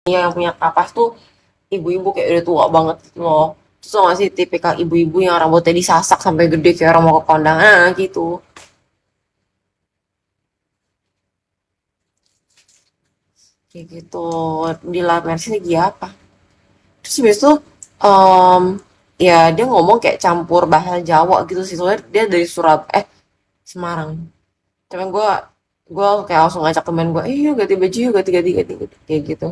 yang punya kapas tuh ibu-ibu kayak udah tua banget gitu loh. Terus tau gak sih tipikal ibu-ibu yang rambutnya disasak sampai gede kayak orang mau ke kondangan gitu. Kayak gitu. Di La Mercy lagi apa? Terus habis itu em, ya dia ngomong kayak campur bahasa Jawa gitu sih. Soalnya dia dari Semarang. Cuman gue kayak langsung ngajak temen gue, yuk ganti baju yuk, ganti ganti ganti ganti." Kayak gitu.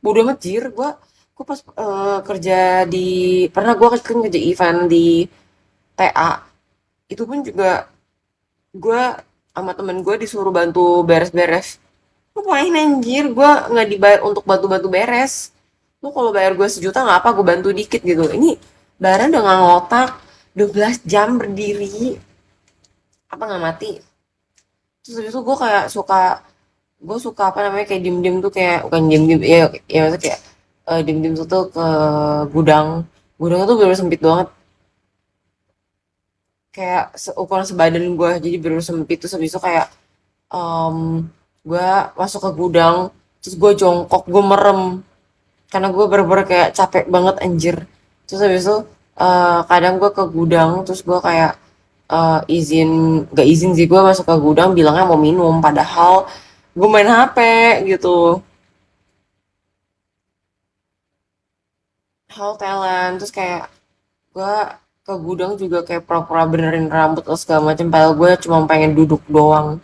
Bodo amat jir, gue pas kerja di pernah gue kan kerja event di TA. Itu pun juga gue sama temen gue disuruh bantu beres-beres. Ngapain anjir, gue nggak dibayar untuk bantu-bantu beres. Lu kalau bayar gue 1 juta nggak apa, gue bantu dikit gitu. Ini bayaran dengan ngotak 12 jam berdiri, apa nggak mati. Terus habis itu gue suka apa namanya kayak diem-diem tuh, kayak bukan diem-diem ya, ya maksudnya kayak diem-diem tuh ke gudang. Gudangnya tuh bener sempit banget, kayak ukuran sebadan gue, jadi bener sempit. Terus habis itu kayak em gue masuk ke gudang, terus gue jongkok, gue merem karena gue bener-bener kayak capek banget anjir. Terus habis itu kadang gue ke gudang, terus gue kayak izin, gak izin sih, gue masuk ke gudang bilangnya mau minum, padahal gue main HP gitu. Hal talent. Terus kayak gue ke gudang juga kayak pura-pura benerin rambut atau segala macam, padahal gue cuma pengen duduk doang.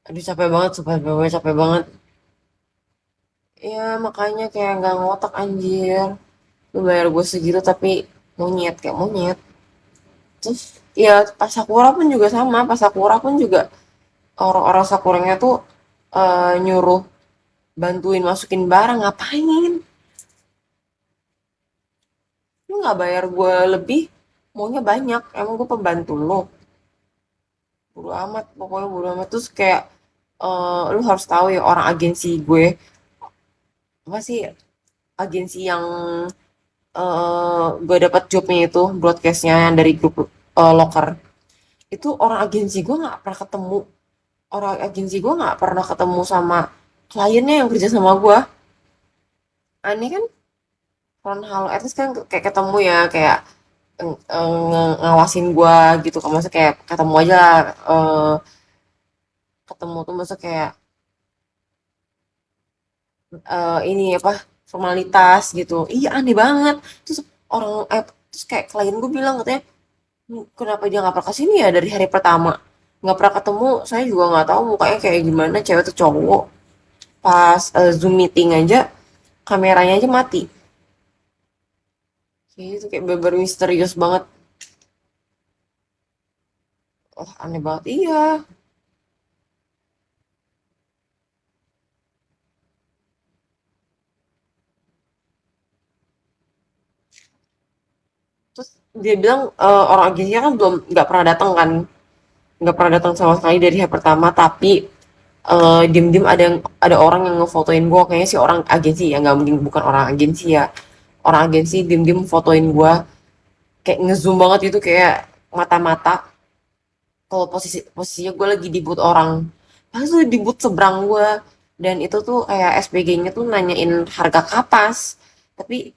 Aduh capek banget, capek banget. Ya makanya kayak nggak ngotak anjir. Lu bayar gue segitu tapi monyet, kayak monyet. Terus ya pas Sakura pun juga sama. Pas Sakura pun juga orang-orang Sakuranya tuh nyuruh bantuin masukin barang. Ngapain? Lu nggak bayar gue lebih, maunya banyak. Emang gue pembantu lo? Bodo amat, pokoknya bodo amat. Terus kayak lu harus tahu ya, orang agensi gue, apa sih, agensi yang gue dapat jobnya itu, broadcastnya yang dari grup loker. Itu orang agensi gue nggak pernah ketemu, orang agensi gue nggak pernah ketemu sama kliennya yang kerja sama gue. Aneh kan? Front halo at least kan kayak ketemu ya, kayak ngawasin gue gitu kan, maksudnya kayak ketemu aja lah, ketemu tuh maksudnya kayak ini apa, formalitas gitu. Iya aneh banget. Terus orang terus kayak klien gue bilang katanya, kenapa dia nggak pernah kesini ya dari hari pertama, nggak pernah ketemu. Saya juga nggak tahu mukanya kayak gimana, cewek atau cowok. Pas zoom meeting aja kameranya aja mati, kayak gitu, kayak bener misterius banget. Oh aneh banget, iya. Terus dia bilang orang agensinya kan belum, nggak pernah datang kan, nggak pernah datang sama sekali dari hari pertama. Tapi diem-diem ada orang yang ngefotoin gue, kayaknya sih orang agensi ya, nggak mungkin bukan orang agensi ya. Orang agensi diem-diem fotoin gue, kayak ngezoom banget itu, kayak mata-mata. Kalau posisinya gue lagi di booth orang, pas tuh di booth seberang gue. Dan itu tuh kayak SPG-nya tuh nanyain harga kapas, tapi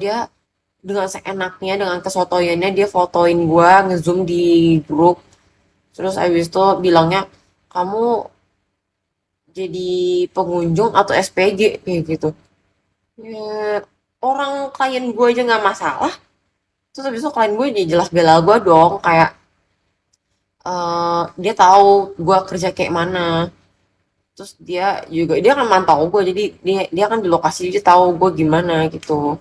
dia dengan seenaknya, dengan kesotoyannya dia fotoin gue, ngezoom di grup. Terus abis itu bilangnya, kamu jadi pengunjung atau SPG kayak gitu. Ya, orang klien gue aja nggak masalah. Terus habis itu klien gue jadi jelas bela gue dong, kayak dia tahu gue kerja kayak mana. Terus dia kan mantau gue, jadi dia kan di lokasi, dia tahu gue gimana gitu.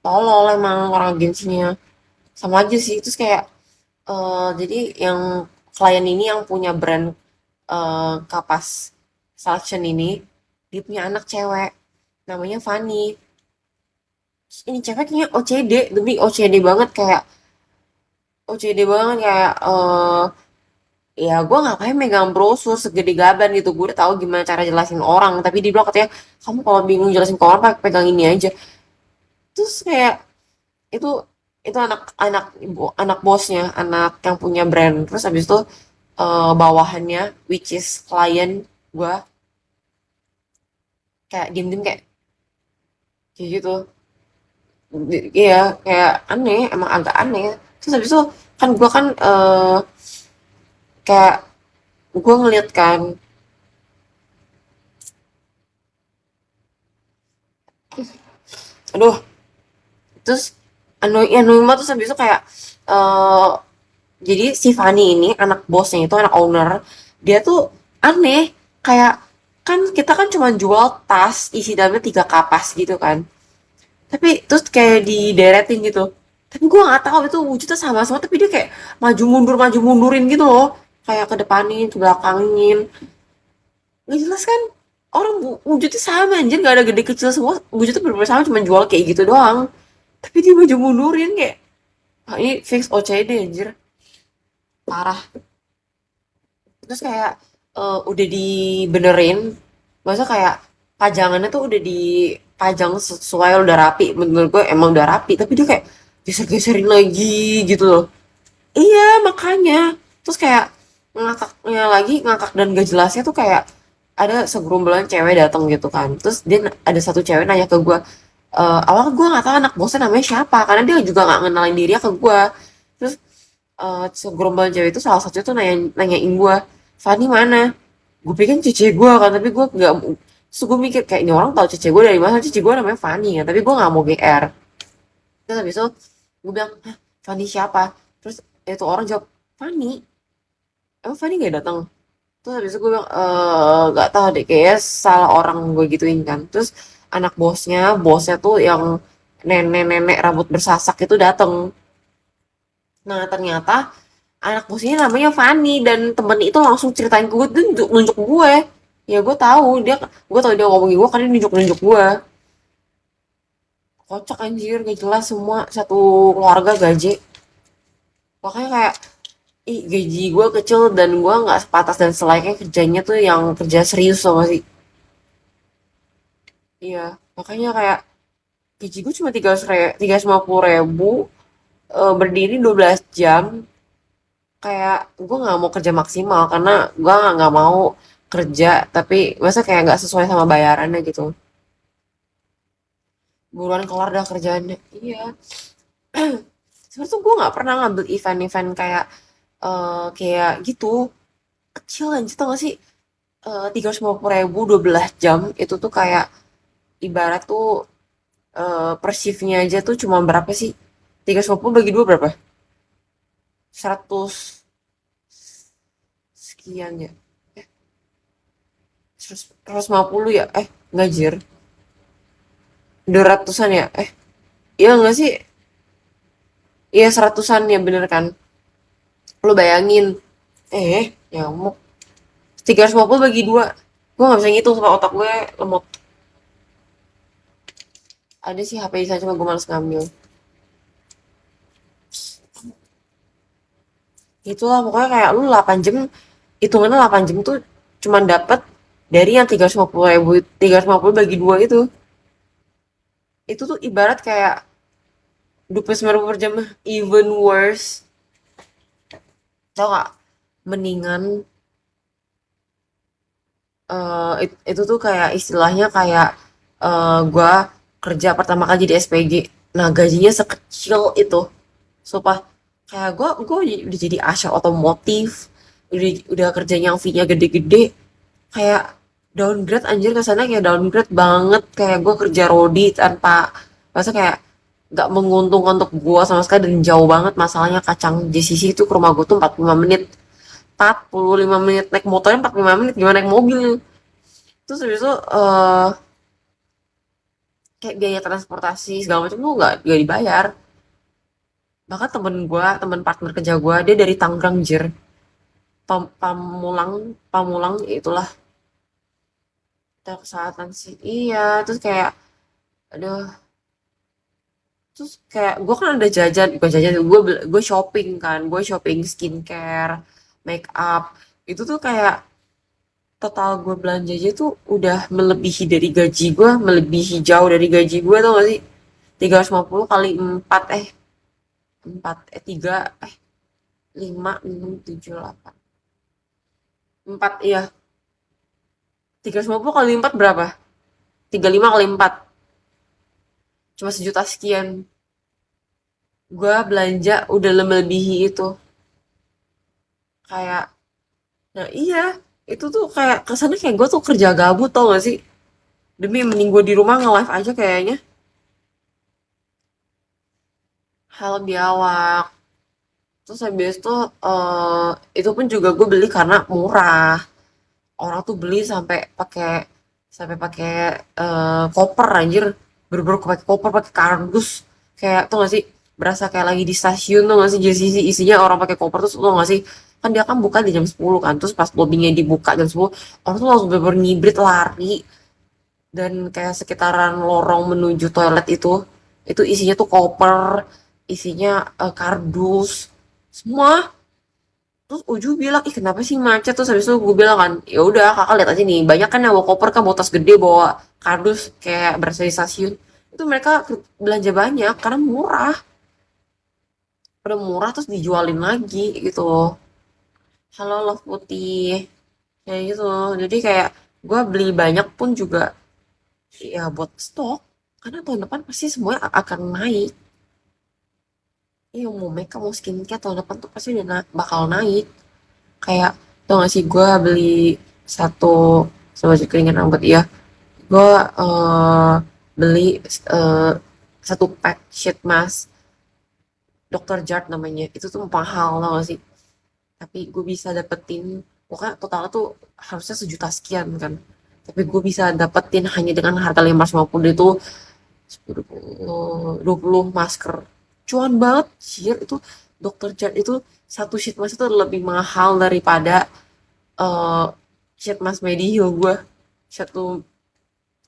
Tolol emang orang agensinya. Sama aja sih. Terus kayak jadi yang klien ini yang punya brand kapas selection ini, dia punya anak cewek namanya Fanny. Terus ini cewek kayaknya OCD, demi OCD banget, kayak OCD banget, kayak ya gue ngapain megang brosur segede gaban gitu, gue udah tahu gimana cara jelasin orang, tapi dia bilang katanya, kamu kalau bingung jelasin ke orang pegang ini aja. Terus kayak itu itu anak ibu, anak bosnya, anak yang punya brand. Terus habis itu bawahannya, which is klien gue, kayak diem-diem kayak gitu. Iya, kayak aneh, emang agak aneh. Terus habis itu kan gue kan kayak gue ngeliat kan, aduh, terus annoying banget. Terus habis itu kayak eh jadi si Fanny ini anak bosnya itu anak owner, dia tuh aneh, kayak kan kita kan cuma jual tas isi dalamnya 3 kapas gitu kan, tapi terus kayak dideretin gitu, tapi gue nggak tahu itu wujudnya sama semua, tapi dia kayak maju mundurin gitu loh, kayak ke depanin ke belakangin, nggak jelas kan, orang wujudnya sama anjir, nggak ada gede kecil, semua wujudnya bener-bener sama, cuma jual kayak gitu doang, tapi dia maju mundurin kayak, ah, ini fix OCD anjir, parah. Terus kayak udah dibenerin, maksudnya kayak pajangannya tuh udah dipajang sesuai, udah rapi, menurut gue emang udah rapi, tapi dia kayak geser-geserin lagi gitu loh. Iya, makanya. Terus kayak ngakaknya lagi, ngakak dan gak jelasnya tuh kayak ada segerombolan cewek datang gitu kan. Terus dia ada satu cewek nanya ke gue, awalnya gue nggak tahu anak bosnya namanya siapa, karena dia juga nggak ngenalin dirinya ke gue. Terus segerombolan cewek itu salah satunya tuh nanyain gue, Fani mana? Gue pikir cici gue kan, tapi gue nggak. Terus gue mikir kayak ini orang tahu cici gue dari mana? Cici gue namanya Fani ya, tapi gue nggak mau GR. Terus habis itu gue bilang, hah, Fani siapa? Terus itu orang jawab, Fani. Emang Fani gak datang? Terus habis itu gue bilang, gak tahu deh, kayaknya salah orang gue gituin kan. Terus anak bosnya tuh yang nenek-nenek rambut bersasak itu datang. Nah ternyata anak bosnya namanya Fanny, dan temen itu langsung ceritain ke gue, dia nunjuk gue. Ya gue tahu dia ngomongin gue karena dia nunjuk gue. Kocak anjir, gak jelas, semua satu keluarga gaji. Makanya kayak, ih, gaji gue kecil dan gue nggak sepatas dan selayaknya kerjanya tuh yang kerja serius sama sih. Iya, makanya kayak gaji gue cuma 350.000, berdiri 12 jam. Kayak gue nggak mau kerja maksimal karena gue nggak mau kerja tapi masa kayak nggak sesuai sama bayarannya gitu. Buruan kelar dah kerjaannya. Iya. Sebenarnya tuh gue nggak pernah ngambil event-event kayak gitu, kecil aja tau gak sih. 350.000 12 jam itu tuh kayak ibarat tuh per shiftnya aja tuh cuma berapa sih, 350 bagi 2 berapa, 100 sekian ya, eh 150 ya, nggak jir, 200-an ya, iya nggak sih, iya 100-an ya bener kan, lu bayangin, nyamuk, 350 bagi 2, gue nggak bisa ngitung sama otak gue lemot. Ada sih HP di sana cuma gue males ngambil. Itulah pokoknya kayak lu 8 jam, hitungannya 8 jam tuh cuman dapet dari yang 350.000, 350 bagi 2 itu tuh ibarat kayak 29.000 per jam, even worse, tau gak, mendingan itu tuh kayak istilahnya kayak gua kerja pertama kali jadi SPG, nah gajinya sekecil itu, sumpah, kayak gua udah jadi asyik otomotif, udah kerjanya yang fee-nya gede-gede, kayak downgrade anjir ke sana, kayak downgrade banget, kayak gue kerja rodi tanpa, masa kayak gak menguntungkan untuk gue sama sekali, dan jauh banget masalahnya, kacang JCC itu ke rumah gue tuh 45 menit, 45 menit naik motornya, 45 menit gimana naik mobil. Terus habis itu kayak biaya transportasi segala macam tuh gak dibayar. Bahkan temen partner kerja gue, dia dari Tangerang jir, Pamulang, Pamulang itulah, kita kesehatan sih, iya. Terus kayak, aduh, terus kayak gue kan ada jajan, bukan jajan, gue shopping kan, gue shopping skincare, make up, itu tuh kayak total gue belanja aja tuh udah melebihi dari gaji gue, melebihi jauh dari gaji gue, tau gak sih, 350 kali 4, 4, 3, 5, 6, 7, 8, 4, iya, 350 kali 4 berapa, 35 kali 4 cuma 1 juta sekian. Gua belanja udah melebihi itu. Kayak, nah iya, itu tuh kayak kesannya kayak gue tuh kerja gabut tau gak sih? Demi mending gue di rumah nge-live aja kayaknya. Helm biawak. Terus habis itu itu pun juga gue beli karena murah. Orang tuh beli sampai pakai koper anjir. Bener-bener pakai koper, pakai kardus. Kayak tuh gak sih? Berasa kayak lagi di stasiun tuh gak sih? Jadi isinya orang pakai koper terus tuh gak sih? Kan dia kan buka di jam 10 kan. Terus pas lobbynya dibuka jam 10, orang tuh langsung bener-bener ngibrit lari. Dan kayak sekitaran lorong menuju toilet itu isinya tuh koper, isinya kardus, semua. Terus Uju bilang, ih kenapa sih macet? Terus habis itu gue bilang kan, ya udah kakak lihat aja nih, banyak kan yang bawa koper kan, bawa tas gede, bawa kardus kayak berasa di stasiun. Itu mereka belanja banyak karena murah, udah murah terus dijualin lagi gitu. Halo Love Putih, kayak gitu. Jadi kayak gue beli banyak pun juga ya buat stok, karena tahun depan pasti semuanya akan naik. Iya mau makeup mau skincare tahun depan tuh pasti udah bakal naik. Kayak tau gak sih gue beli satu sama baju keringat rambut ya. Gue beli eh, satu pack sheet mask Dr. Jart namanya. Itu tuh mahal tau gak sih. Tapi gue bisa dapetin pokoknya totalnya tuh harusnya 1 juta sekian kan. Tapi gue bisa dapetin hanya dengan harga 550 itu 20 masker. Cuan banget sih itu. Dr. Jart itu satu sheet mask itu lebih mahal daripada eh sheet mask Mediheal gue. Satu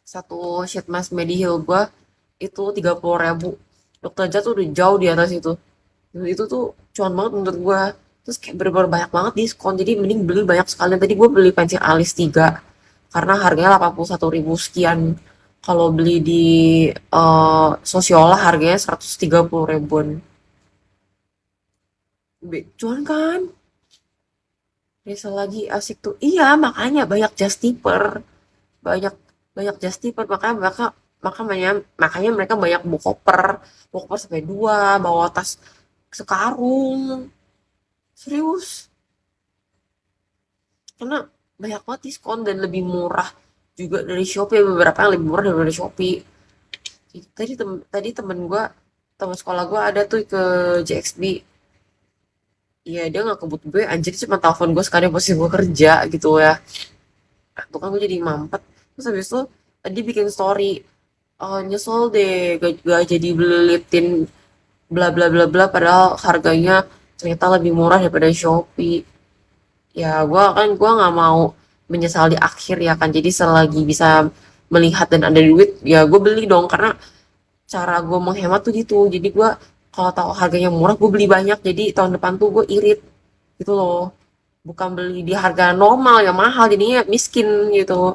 satu sheet mask Mediheal gue itu 30.000. Dr. Jart tuh udah jauh di atas itu. Itu tuh cuan banget menurut gue. Terus kayak bener-bener banyak banget diskon. Jadi mending beli banyak sekalian. Tadi gue beli pensil alis 3 karena harganya 81.000 sekian. Kalau beli di Sosiola harganya 130 ribuan. Cuan kan? Bisa lagi asik tuh. Iya, makanya banyak just tipper. Banyak banyak just tipper makanya makanya makanya mereka banyak bawa koper sampai 2, bawa tas sekarung. Serius. Karena banyak banget diskon dan lebih murah juga dari Shopee. Beberapa yang lebih murah daripada Shopee. Tadi temen gue, temen sekolah gue ada tuh ke JXB. Iya dia nggak kebut gue, anjir cuma telepon gue sekali posisi gue kerja gitu ya. Nah, tuh kan gue jadi mampet. Terus habis itu dia bikin story, nyesel deh gak jadi belitin bla bla bla bla padahal harganya ternyata lebih murah daripada Shopee. Ya gue nggak mau menyesal di akhir ya kan. Jadi selagi bisa melihat dan ada duit ya gue beli dong, karena cara gue menghemat tuh gitu. Jadi gue kalau tahu harganya murah gue beli banyak, jadi tahun depan tuh gue irit gitu loh. Bukan beli di harga normal yang mahal jadinya miskin gitu.